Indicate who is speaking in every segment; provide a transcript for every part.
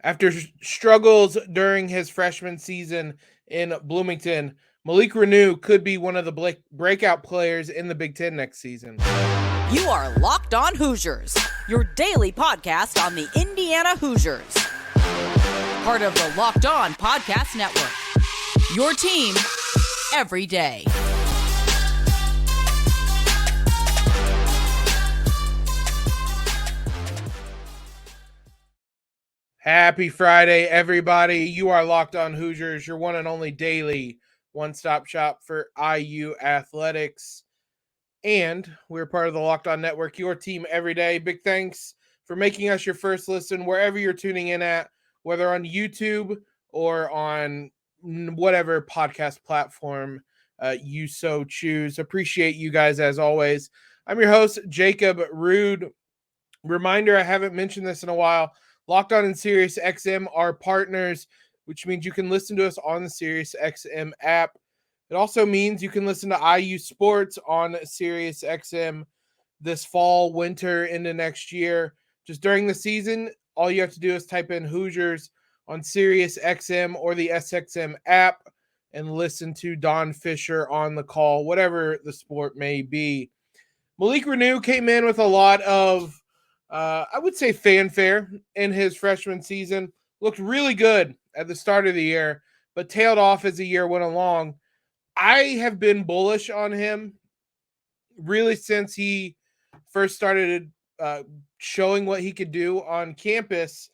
Speaker 1: After struggles during his freshman season in Bloomington, Malik Reneau could be one of the breakout players in the Big Ten next season.
Speaker 2: You are Locked On Hoosiers, your daily podcast on the Indiana Hoosiers. Part of the Locked On Podcast Network, your team every day.
Speaker 1: Happy Friday, everybody. You are Locked On Hoosiers, your one and only daily one-stop shop for IU athletics. And we're part of the Locked On Network, your team every day. Big thanks for making us your first listen wherever you're tuning in at, whether on YouTube or on whatever podcast platform you so choose. Appreciate you guys as always. I'm your host, Jacob Rude. Reminder, I haven't mentioned this in a while. Locked On and Sirius XM are partners, which means you can listen to us on the Sirius XM app. It also means you can listen to IU Sports on Sirius XM this fall, winter, into next year. Just during the season, all you have to do is type in Hoosiers on Sirius XM or the SXM app and listen to Don Fisher on the call, whatever the sport may be. Malik Reneau came in with a lot of I would say fanfare in his freshman season. Looked really good at the start of the year, but tailed off as the year went along. I have been bullish on him really since he first started showing what he could do on campus.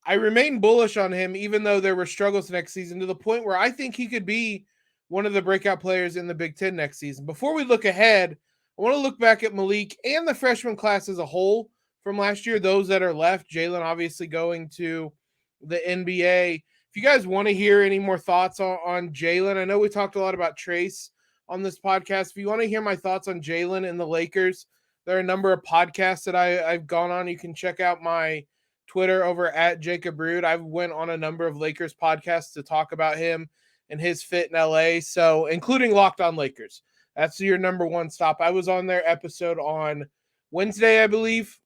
Speaker 1: I remain bullish on him, even though there were struggles next season, to the point where I think he could be one of the breakout players in the Big Ten next season. Before we look ahead, I want to look back at Malik and the freshman class as a whole from last year, those that are left. Jalen obviously going to the NBA. If you guys want to hear any more thoughts on Jalen, I know we talked a lot about Trace on this podcast. If you want to hear my thoughts on Jalen and the Lakers, there are a number of podcasts that I've gone on. You can check out my Twitter over at Jacob Rude. I went on a number of Lakers podcasts to talk about him and his fit in LA, so including Locked On Lakers. That's your number one stop. I was on their episode on Wednesday, I believe.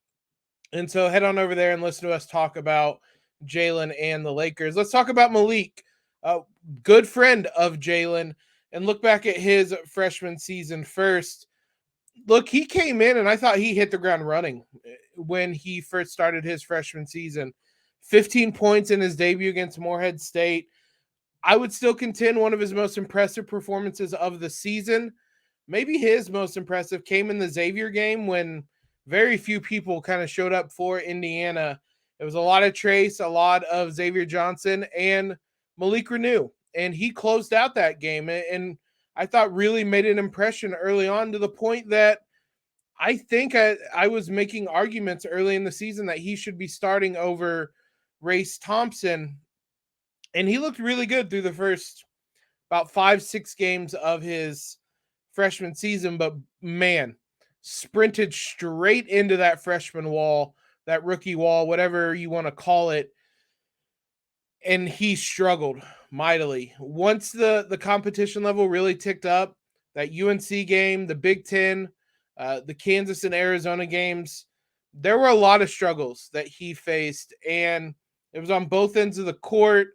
Speaker 1: And so head on over there and listen to us talk about Jalen and the Lakers. Let's talk about Malik, a good friend of Jalen, and look back at his freshman season first. Look, he came in and I thought he hit the ground running when he first started his freshman season. 15 points in his debut against Morehead State. I would still contend one of his most impressive performances of the season. Maybe his most impressive came in the Xavier game when very few people kind of showed up for Indiana. It was a lot of Trace, a lot of Xavier Johnson, and Malik Reneau. And he closed out that game and I thought really made an impression early on, to the point that I think I was making arguments early in the season that he should be starting over Race Thompson. And he looked really good through the first about 5-6 games of his freshman season. But man, sprinted straight into that freshman wall, that rookie wall, whatever you want to call it. And he struggled mightily. Once the competition level really ticked up, that UNC game, the Big Ten, the Kansas and Arizona games, there were a lot of struggles that he faced. And it was on both ends of the court.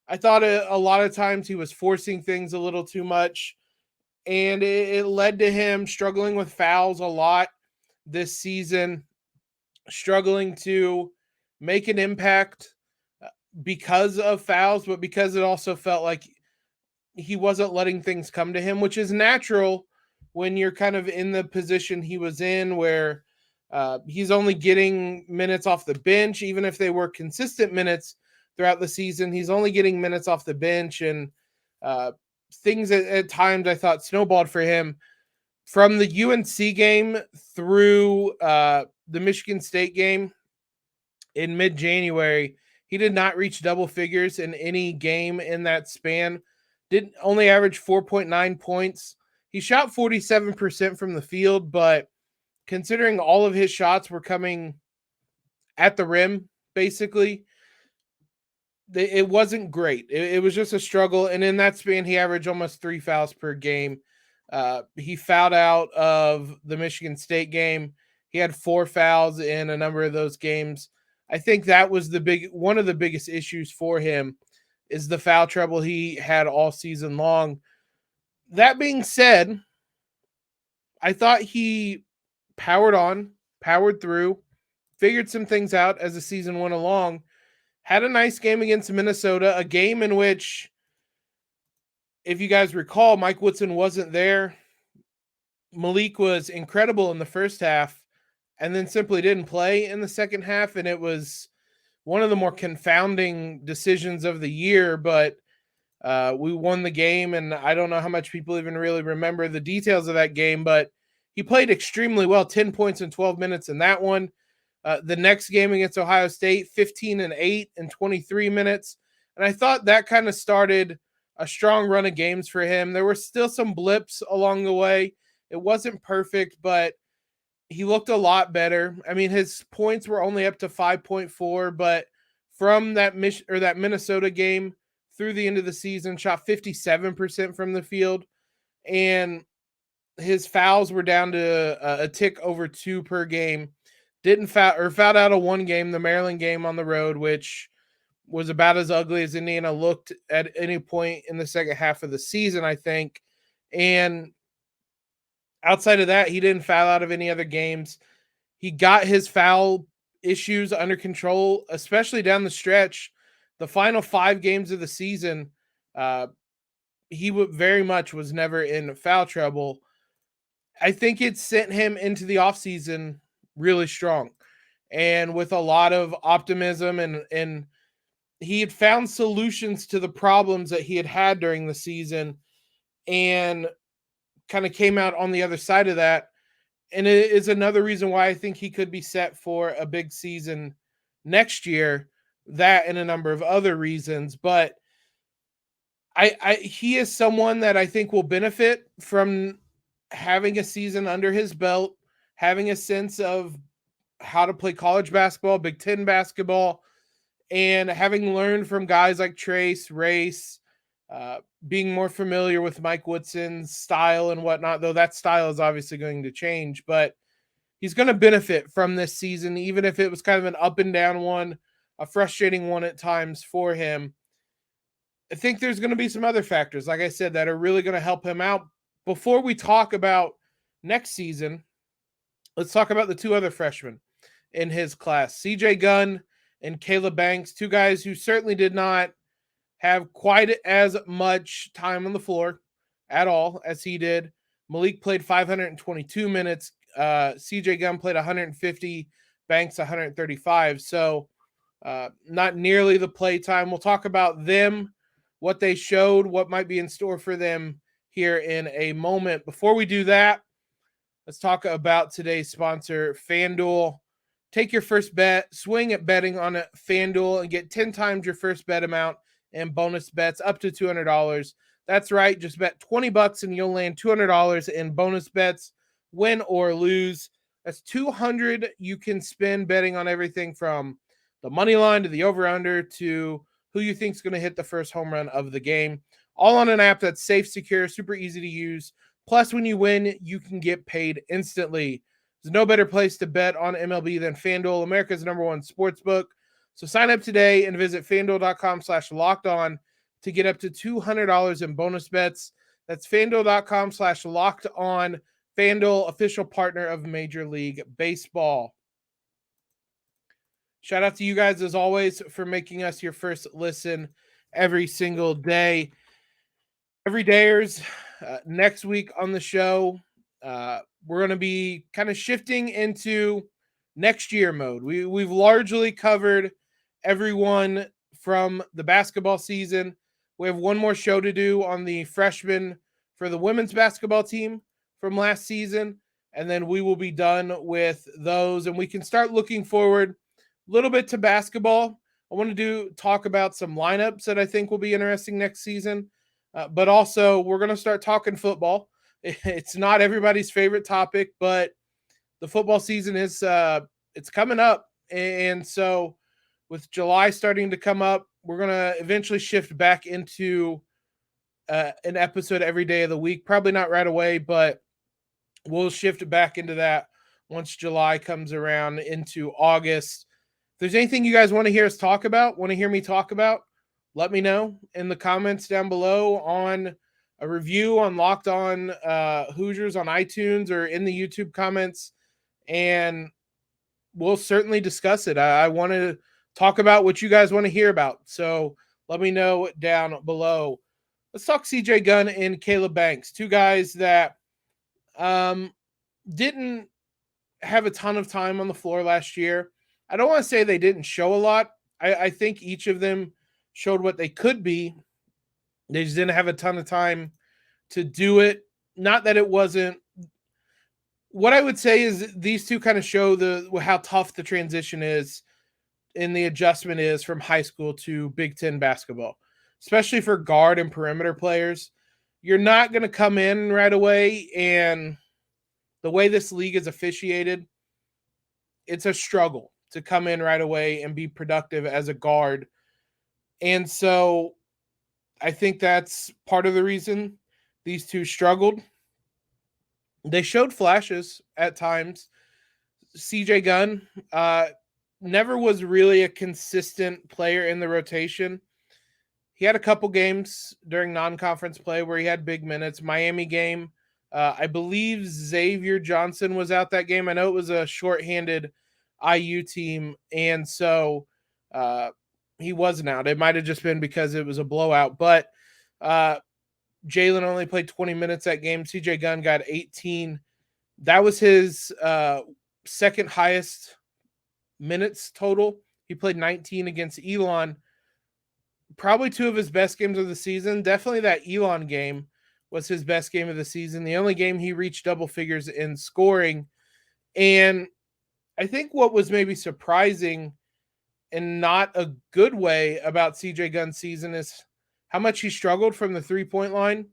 Speaker 1: I thought a lot of times he was forcing things a little too much. And it led to him struggling with fouls a lot this season, struggling to make an impact because of fouls, but because it also felt like he wasn't letting things come to him, which is natural when you're kind of in the position he was in, where he's only getting minutes off the bench. Even if they were consistent minutes throughout the season, he's only getting minutes off the bench, and things at times I thought snowballed for him. From the UNC game through the Michigan State game in mid-January, he did not reach double figures in any game in that span. Did only average 4.9 points. He shot 47% from the field, but considering all of his shots were coming at the rim, basically, it wasn't great. It was just a struggle. And in that span, he averaged almost 3 fouls per game. He fouled out of the Michigan State game. He had 4 fouls in a number of those games. I think that was one of the biggest issues for him is the foul trouble he had all season long. That being said, I thought he powered on, powered through, figured some things out as the season went along. Had a nice game against Minnesota, a game in which, if you guys recall, Mike Woodson wasn't there. Malik was incredible in the first half and then simply didn't play in the second half. And it was one of the more confounding decisions of the year, but we won the game. And I don't know how much people even really remember the details of that game, but he played extremely well, 10 points in 12 minutes in that one. The next game against Ohio State, 15-8 in 23 minutes. And I thought that kind of started a strong run of games for him. There were still some blips along the way. It wasn't perfect, but he looked a lot better. I mean, his points were only up to 5.4, but from that Minnesota game through the end of the season, shot 57% from the field, and his fouls were down to a tick over 2 per game. Didn't fouled out of one game, the Maryland game on the road, which was about as ugly as Indiana looked at any point in the second half of the season, I think. And outside of that, he didn't foul out of any other games. He got his foul issues under control, especially down the stretch. The final 5 games of the season, he very much was never in foul trouble. I think it sent him into the offseason really strong and with a lot of optimism, and he had found solutions to the problems that he had during the season and kind of came out on the other side of that. And it is another reason why I think he could be set for a big season next year, that and a number of other reasons. But he is someone that I think will benefit from having a season under his belt, having a sense of how to play college basketball, Big Ten basketball, and having learned from guys like Trace, Race, being more familiar with Mike Woodson's style and whatnot, though that style is obviously going to change, but he's going to benefit from this season, even if it was kind of an up and down one, a frustrating one at times for him. I think there's going to be some other factors, like I said, that are really going to help him out. Before we talk about next season, let's talk about the 2 other freshmen in his class, CJ Gunn and Kaleb Banks, 2 guys who certainly did not have quite as much time on the floor at all as he did. Malik played 522 minutes. CJ Gunn played 150, Banks 135. So not nearly the play time. We'll talk about them, what they showed, what might be in store for them here in a moment. Before we do that, let's talk about today's sponsor, FanDuel. Take your first bet, swing at betting on FanDuel, and get 10 times your first bet amount and bonus bets up to $200. That's right. Just bet $20 and you'll land $200 in bonus bets, win or lose. That's $200 you can spend betting on everything from the money line to the over-under to who you think is going to hit the first home run of the game. All on an app that's safe, secure, super easy to use. Plus, when you win, you can get paid instantly. There's no better place to bet on MLB than FanDuel, America's #1 sportsbook. So sign up today and visit FanDuel.com/lockedon to get up to $200 in bonus bets. That's FanDuel.com/lockedon. FanDuel, official partner of Major League Baseball. Shout out to you guys, as always, for making us your first listen every single day. Everydayers, next week on the show, we're going to be kind of shifting into next year mode. We've largely covered everyone from the basketball season. We have one more show to do on the freshmen for the women's basketball team from last season, and then we will be done with those, and we can start looking forward a little bit to basketball. I want to talk about some lineups that I think will be interesting next season, but also we're going to start talking football. It's not everybody's favorite topic, but the football season is it's coming up, and so with July starting to come up, we're going to eventually shift back into an episode every day of the week. Probably not right away, but we'll shift back into that once July comes around into August. there's anything you guys want to hear us talk about, want to hear me talk about, let me know in the comments down below on a review on Locked On Hoosiers on iTunes or in the YouTube comments, and we'll certainly discuss it. I want to talk about what you guys want to hear about, so let me know down below. Let's talk CJ Gunn and Kaleb Banks, two guys that didn't have a ton of time on the floor last year. I don't want to say they didn't show a lot. I think each of them showed what they could be. They just didn't have a ton of time to do it. Not that it wasn't. What I would say is these two kind of show how tough the transition is and the adjustment is from high school to Big Ten basketball, especially for guard and perimeter players. You're not going to come in right away, and the way this league is officiated, it's a struggle to come in right away and be productive as a guard. And so I think that's part of the reason these two struggled. They showed flashes at times. CJ Gunn never was really a consistent player in the rotation. He had a couple games during non-conference play where he had big minutes. Miami game, I believe Xavier Johnson was out that game. I know it was a shorthanded IU team, and so he wasn't out. It might have just been because it was a blowout, but Jalen only played 20 minutes that game. CJ Gunn got 18. That was his second highest minutes total. He played 19 against Elon. Probably two of his best games of the season. Definitely that Elon game was his best game of the season. The only game he reached double figures in scoring. And I think what was maybe surprising and not a good way about CJ Gunn's season is how much he struggled from the three-point line.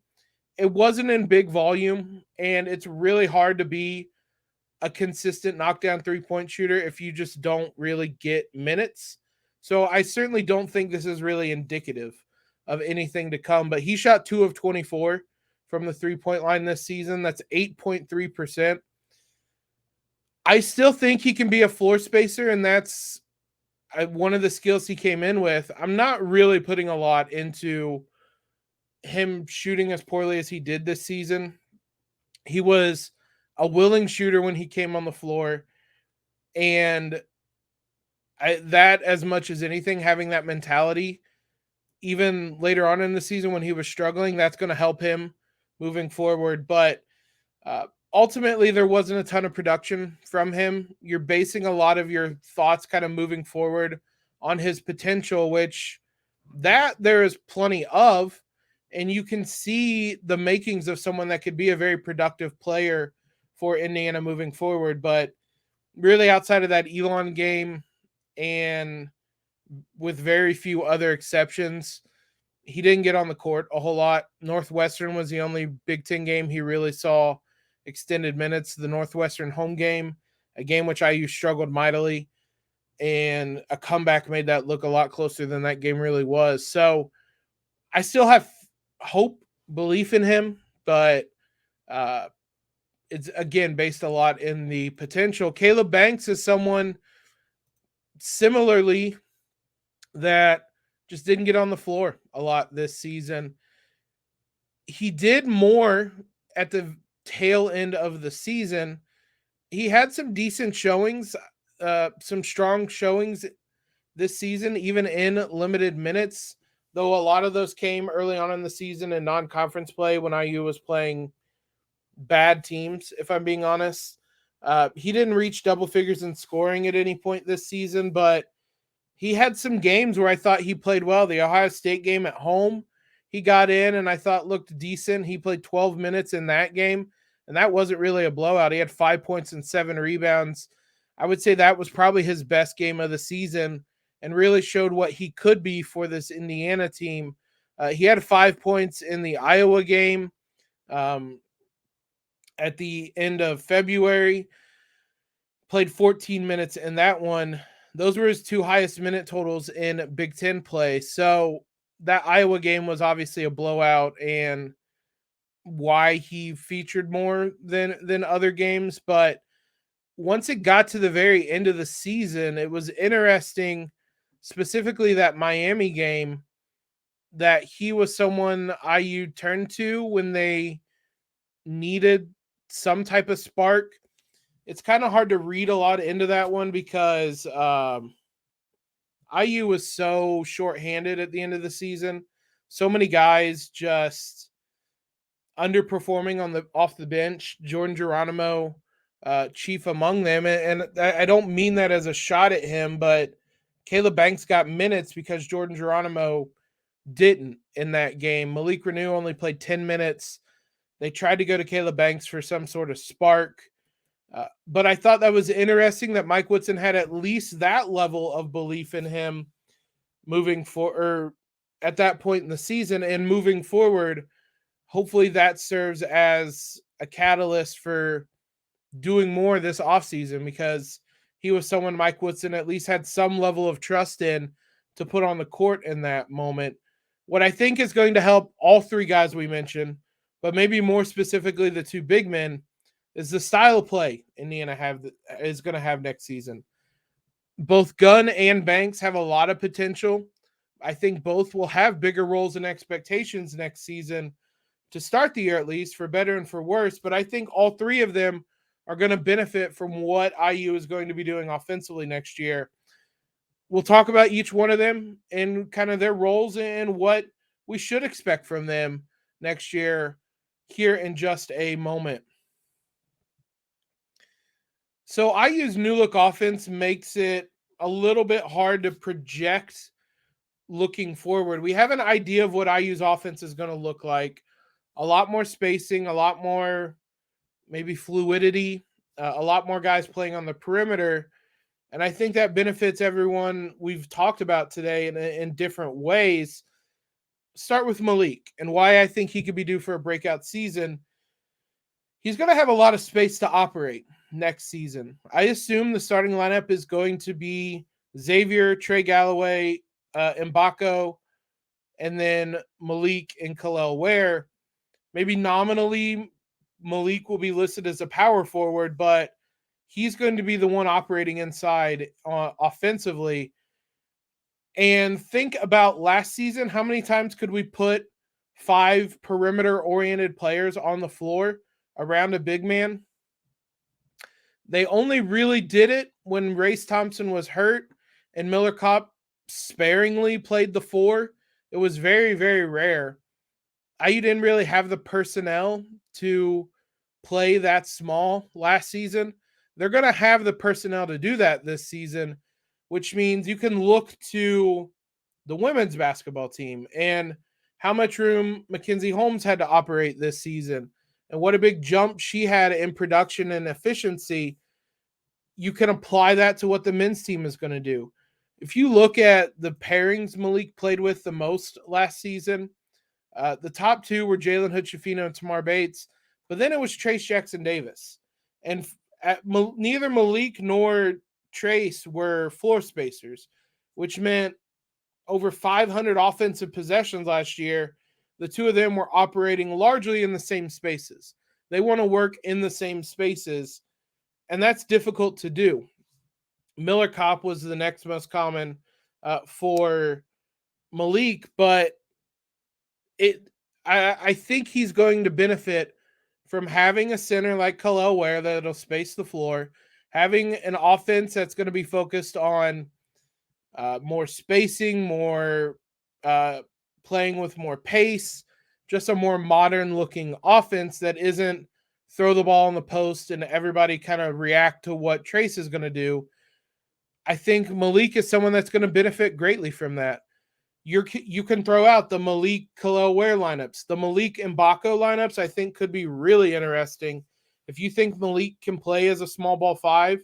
Speaker 1: It wasn't in big volume, and it's really hard to be a consistent knockdown three-point shooter if you just don't really get minutes. So I certainly don't think this is really indicative of anything to come, but he shot 2 of 24 from the three-point line this season. That's 8.3%. I still think he can be a floor spacer, and that's one of the skills he came in with. I'm not really putting a lot into him shooting as poorly as he did this season. He was a willing shooter when he came on the floor, and that as much as anything, having that mentality, even later on in the season when he was struggling, that's going to help him moving forward. But ultimately, there wasn't a ton of production from him. You're basing a lot of your thoughts kind of moving forward on his potential, which that there is plenty of, and you can see the makings of someone that could be a very productive player for Indiana moving forward. But really outside of that Elon game and with very few other exceptions, he didn't get on the court a whole lot. Northwestern was the only Big Ten game he really saw extended minutes. The Northwestern home game, a game which IU struggled mightily, and a comeback made that look a lot closer than that game really was. So I still have hope, belief in him, but it's, again, based a lot in the potential. Kaleb Banks is someone similarly that just didn't get on the floor a lot this season. He did more at the tail end of the season. He had some decent showings, some strong showings this season, even in limited minutes, though a lot of those came early on in the season in non-conference play when IU was playing bad teams, if I'm being honest. He didn't reach double figures in scoring at any point this season, but he had some games where I thought he played well. The Ohio State game at home, he got in and I thought looked decent. He played 12 minutes in that game, and that wasn't really a blowout. He had 5 points and 7 rebounds. I would say that was probably his best game of the season and really showed what he could be for this Indiana team. He had 5 points in the Iowa game at the end of February, played 14 minutes in that one. Those were his 2 highest minute totals in Big Ten play. So that Iowa game was obviously a blowout and why he featured more than other games. But once it got to the very end of the season, it was interesting, specifically that Miami game, that he was someone IU turned to when they needed some type of spark. It's kind of hard to read a lot into that one because IU was so shorthanded at the end of the season. So many guys just underperforming on the off the bench. Jordan Geronimo, chief among them, and I don't mean that as a shot at him, but Kaleb Banks got minutes because Jordan Geronimo didn't in that game. Malik Reneau only played 10 minutes. They tried to go to Kaleb Banks for some sort of spark. But I thought that was interesting that Mike Woodson had at least that level of belief in him moving forward at that point in the season, and moving forward. Hopefully that serves as a catalyst for doing more this offseason, because he was someone Mike Woodson at least had some level of trust in to put on the court in that moment. What I think is going to help all three guys we mentioned, but maybe more specifically the two big men, is the style of play Indiana is going to have next season. Both Gunn and Banks have a lot of potential. I think both will have bigger roles and expectations next season to start the year, at least, for better and for worse. But I think all three of them are going to benefit from what IU is going to be doing offensively next year. We'll talk about each one of them and kind of their roles and what we should expect from them next year here in just a moment. So IU's new look offense makes it a little bit hard to project looking forward. We have an idea of what IU's offense is going to look like. A lot more spacing, a lot more maybe fluidity, a lot more guys playing on the perimeter. And I think that benefits everyone we've talked about today in different ways. Start with Malik and why I think he could be due for a breakout season. He's going to have a lot of space to operate next season. I assume the starting lineup is going to be Xavier, Trey Galloway, Mbako, and then Malik and Kalel Ware. Maybe nominally Malik will be listed as a power forward, but he's going to be the one operating inside offensively. And think about last season. How many times could we put 5 perimeter-oriented players on the floor around a big man? They only really did it when Race Thompson was hurt and Miller Kopp sparingly played the 4. It was very, very rare. IU didn't really have the personnel to play that small last season. They're going to have the personnel to do that this season, which means you can look to the women's basketball team and how much room Mackenzie Holmes had to operate this season and what a big jump she had in production and efficiency. You can apply that to what the men's team is going to do. If you look at the pairings Malik played with the most last season, the top 2 were Jalen Hood-Schifino and Tamar Bates, but then it was Trace Jackson-Davis. And neither Malik nor Trace were floor spacers, which meant over 500 offensive possessions last year. The two of them were operating largely in the same spaces. They want to work in the same spaces, and that's difficult to do. Miller Kopp was the next most common for Malik, but I think he's going to benefit from having a center like Kalel Ware that'll space the floor, having an offense that's going to be focused on more spacing, more playing with more pace, just a more modern-looking offense that isn't throw the ball in the post and everybody kind of react to what Trace is going to do. I think Malik is someone that's going to benefit greatly from that. You can throw out the Malik Kalel Ware lineups. The Malik Mbako lineups, I think, could be really interesting. If you think Malik can play as a small ball 5,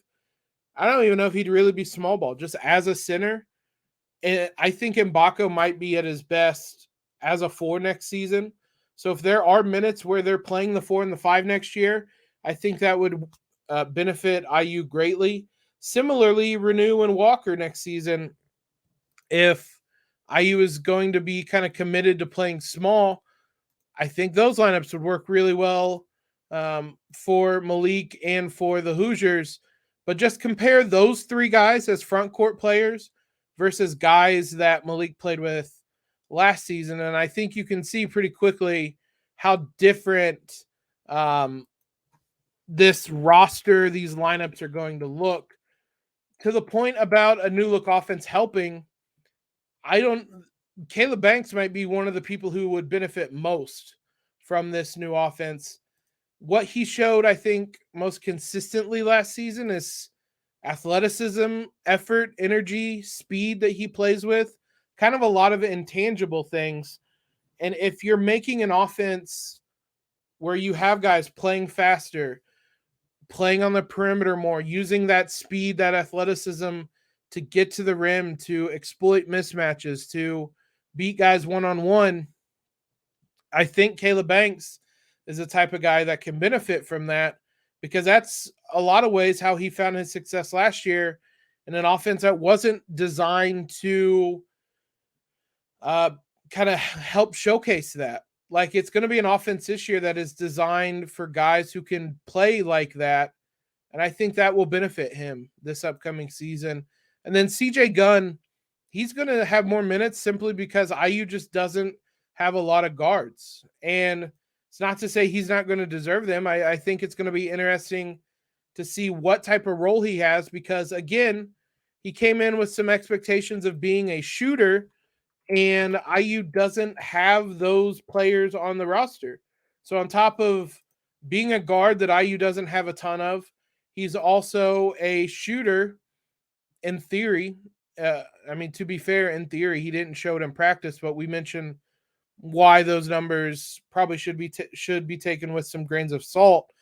Speaker 1: I don't even know if he'd really be small ball, just as a center. And I think Mbako might be at his best as a 4 next season. So if there are minutes where they're playing the 4 and the 5 next year, I think that would benefit IU greatly. Similarly, Reneau and Walker next season, if IU is going to be kind of committed to playing small, I think those lineups would work really well for Malik and for the Hoosiers. But just compare those three guys as front court players versus guys that Malik played with last season. And I think you can see pretty quickly how different this roster, these lineups are going to look. To the point about a new look offense helping, Kaleb Banks might be one of the people who would benefit most from this new offense. What he showed, I think, most consistently last season is athleticism, effort, energy, speed that he plays with, kind of a lot of intangible things. And if you're making an offense where you have guys playing faster, playing on the perimeter more, using that speed, that athleticism to get to the rim, to exploit mismatches, to beat guys one-on-one, I think Kaleb Banks is the type of guy that can benefit from that, because that's a lot of ways how he found his success last year in an offense that wasn't designed to kind of help showcase that. Like, it's going to be an offense this year that is designed for guys who can play like that. And I think that will benefit him this upcoming season. And then CJ Gunn, he's going to have more minutes simply because IU just doesn't have a lot of guards. And it's not to say he's not going to deserve them. I think it's going to be interesting to see what type of role he has, because, again, he came in with some expectations of being a shooter, and IU doesn't have those players on the roster. So on top of being a guard that IU doesn't have a ton of, he's also a shooter in theory. To be fair, in theory, he didn't show it in practice, but we mentioned why those numbers probably should be taken with some grains of salt.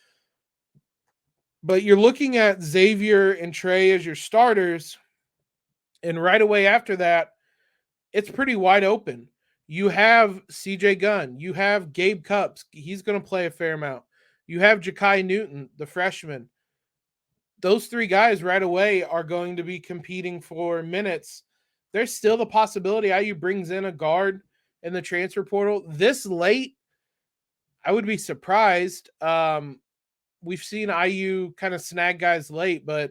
Speaker 1: But you're looking at Xavier and Trey as your starters, and right away after that, it's pretty wide open. You have CJ Gunn. You have Gabe Cupps. He's going to play a fair amount. You have Ja'Kai Newton, the freshman. Those three guys right away are going to be competing for minutes. There's still the possibility IU brings in a guard in the transfer portal this late. I would be surprised. We've seen IU kind of snag guys late, but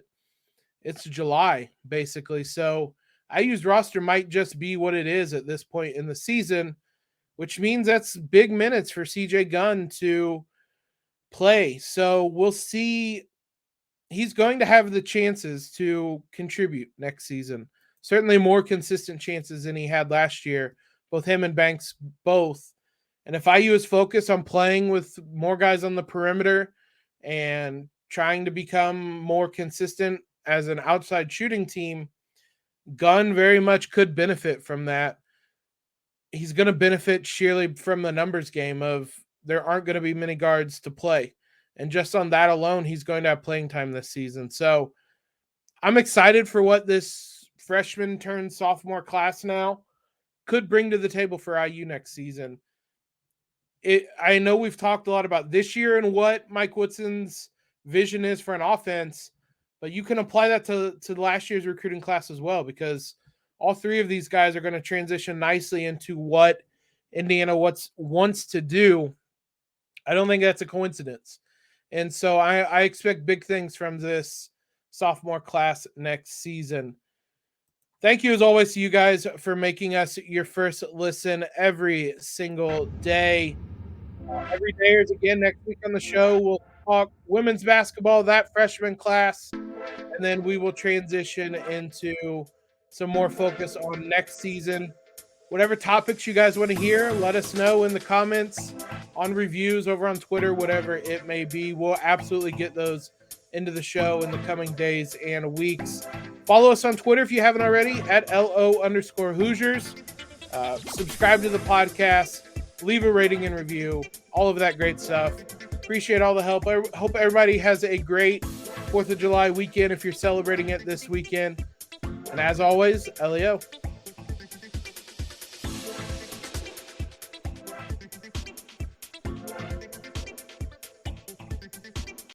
Speaker 1: it's July basically. So IU's roster might just be what it is at this point in the season, which means that's big minutes for CJ Gunn to play. So we'll see. He's going to have the chances to contribute next season. Certainly more consistent chances than he had last year, both him and Banks both. And if IU is focused on playing with more guys on the perimeter and trying to become more consistent as an outside shooting team, Gunn very much could benefit from that. He's going to benefit sheerly from the numbers game of there aren't going to be many guards to play. And just on that alone, he's going to have playing time this season. So I'm excited for what this freshman turned sophomore class now could bring to the table for IU next season. I know we've talked a lot about this year and what Mike Woodson's vision is for an offense, but you can apply that to last year's recruiting class as well, because all three of these guys are going to transition nicely into what Indiana wants to do. I don't think that's a coincidence. And so I expect big things from this sophomore class next season. Thank you, as always, to you guys for making us your first listen every single day. Every day is again next week on the show. We'll talk women's basketball, that freshman class, and then we will transition into some more focus on next season. Whatever topics you guys want to hear, let us know in the comments, on reviews, over on Twitter, whatever it may be. We'll absolutely get those into the show in the coming days and weeks. Follow us on Twitter if you haven't already at LO_Hoosiers. Subscribe to the podcast, leave a rating and review, all of that great stuff. Appreciate all the help. I hope everybody has a great 4th of July weekend if you're celebrating it this weekend. And as always, LEO.